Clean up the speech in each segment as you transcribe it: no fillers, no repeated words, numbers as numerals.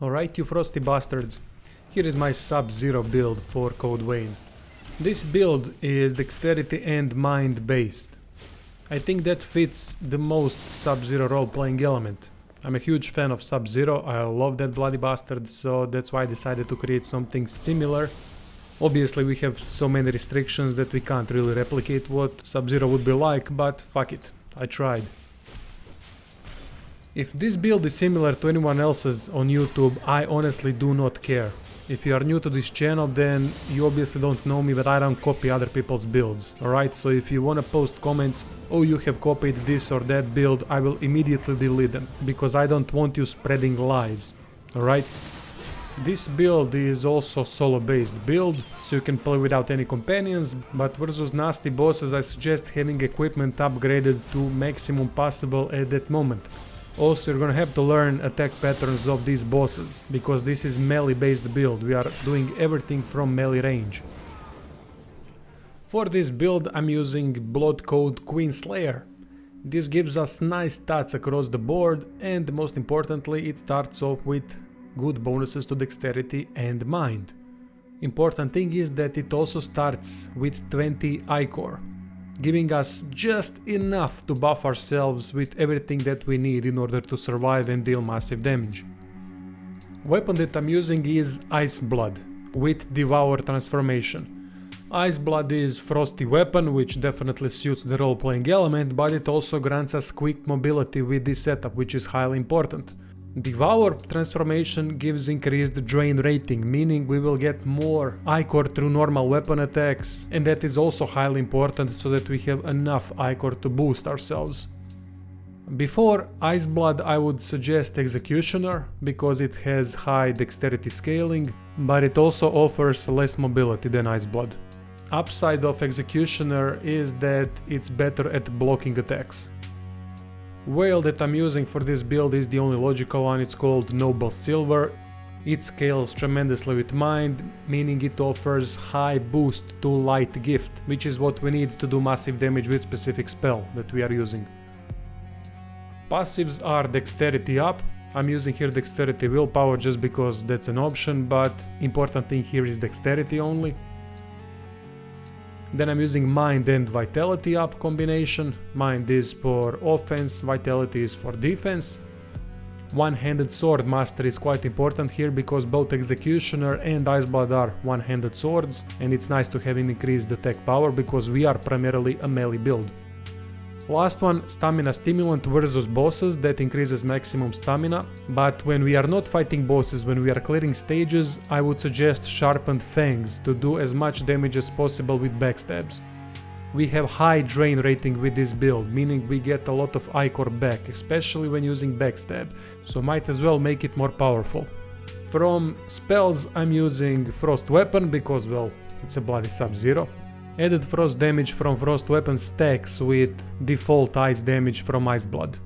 Alright, you frosty bastards, here is my Sub-Zero build for Code Vein. This build is Dexterity and Mind based. I think that fits the most Sub-Zero role-playing element. I'm a huge fan of Sub-Zero, I love that bloody bastard, so that's why I decided to create something similar. Obviously we have so many restrictions that we can't really replicate what Sub-Zero would be like, but fuck it, I tried. If this build is similar to anyone else's on YouTube, I honestly do not care. If you are new to this channel, then you obviously don't know me, but I don't copy other people's builds, alright? So if you wanna post comments, oh you have copied this or that build, I will immediately delete them, because I don't want you spreading lies, alright? This build is also solo based build, so you can play without any companions, but versus nasty bosses I suggest having equipment upgraded to maximum possible at that moment. Also, you're gonna have to learn attack patterns of these bosses, because this is melee based build, we are doing everything from melee range. For this build I'm using Blood Code Queen Slayer. This gives us nice stats across the board, and most importantly it starts off with good bonuses to Dexterity and Mind. Important thing is that it also starts with 20 Ichor, giving us just enough to buff ourselves with everything that we need in order to survive and deal massive damage. Weapon that I'm using is Ice Blood with Devour transformation. Ice Blood is frosty weapon, which definitely suits the role-playing element, but it also grants us quick mobility with this setup, which is highly important. Devour transformation gives increased drain rating, meaning we will get more Ichor through normal weapon attacks, and that is also highly important so that we have enough Ichor to boost ourselves. Before Ice Blood I would suggest Executioner, because it has high dexterity scaling, but it also offers less mobility than Ice Blood. Upside of Executioner is that it's better at blocking attacks. Whale that I'm using for this build is the only logical one, it's called Noble Silver. It scales tremendously with Mind, meaning it offers high boost to Light Gift, which is what we need to do massive damage with specific spell that we are using. Passives are Dexterity up. I'm using here Dexterity Willpower just because that's an option, but important thing here is Dexterity only. Then I'm using Mind and Vitality up combination. Mind is for offense, Vitality is for defense. One-handed sword master is quite important here because both Executioner and Iceblood are one-handed swords, and it's nice to have an increased attack power because we are primarily a melee build. Last one, Stamina Stimulant versus bosses, that increases maximum stamina, but when we are not fighting bosses, when we are clearing stages, I would suggest Sharpened Fangs to do as much damage as possible with backstabs. We have high drain rating with this build, meaning we get a lot of Ichor back, especially when using backstab, so might as well make it more powerful. From spells I'm using Frost Weapon because, well, it's a bloody Sub-Zero. Added frost damage from frost weapon stacks with default ice damage from Ice Blood.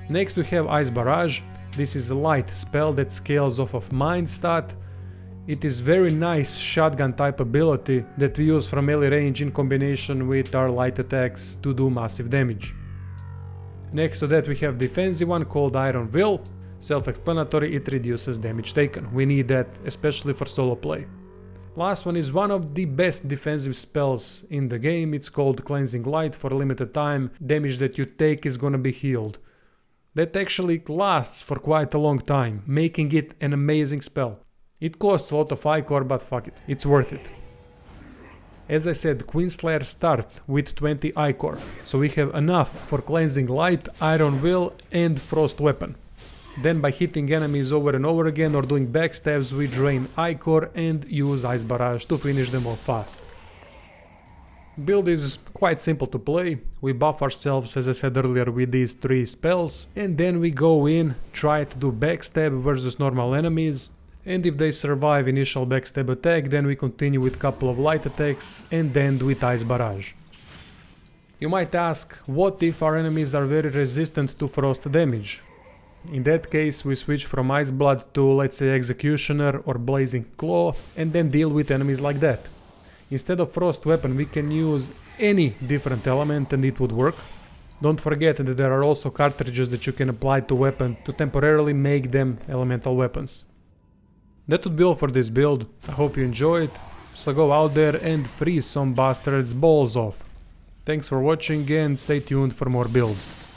Next we have Ice Barrage. This is a light spell that scales off of Mind stat. It is very nice shotgun type ability that we use from melee range in combination with our light attacks to do massive damage. Next to that we have defensive one called Iron Will. Self-explanatory, it reduces damage taken. We need that especially for solo play. Last one is one of the best defensive spells in the game, it's called Cleansing Light. For a limited time, damage that you take is gonna be healed. That actually lasts for quite a long time, making it an amazing spell. It costs a lot of Ichor, but fuck it, it's worth it. As I said, Queen Slayer starts with 20 Ichor, so we have enough for Cleansing Light, Iron Will and Frost Weapon. Then by hitting enemies over and over again or doing backstabs we drain Ichor and use Ice Barrage to finish them off fast. Build is quite simple to play, we buff ourselves as I said earlier with these 3 spells, and then we go in, try to do backstab versus normal enemies, and if they survive initial backstab attack then we continue with couple of light attacks and end with Ice Barrage. You might ask, what if our enemies are very resistant to frost damage? In that case we switch from Ice Blood to, let's say, Executioner or Blazing Claw and then deal with enemies like that. Instead of Frost Weapon we can use any different element and it would work. Don't forget that there are also cartridges that you can apply to weapon to temporarily make them elemental weapons. That would be all for this build. I hope you enjoyed. So go out there and freeze some bastards' balls off. Thanks for watching and stay tuned for more builds.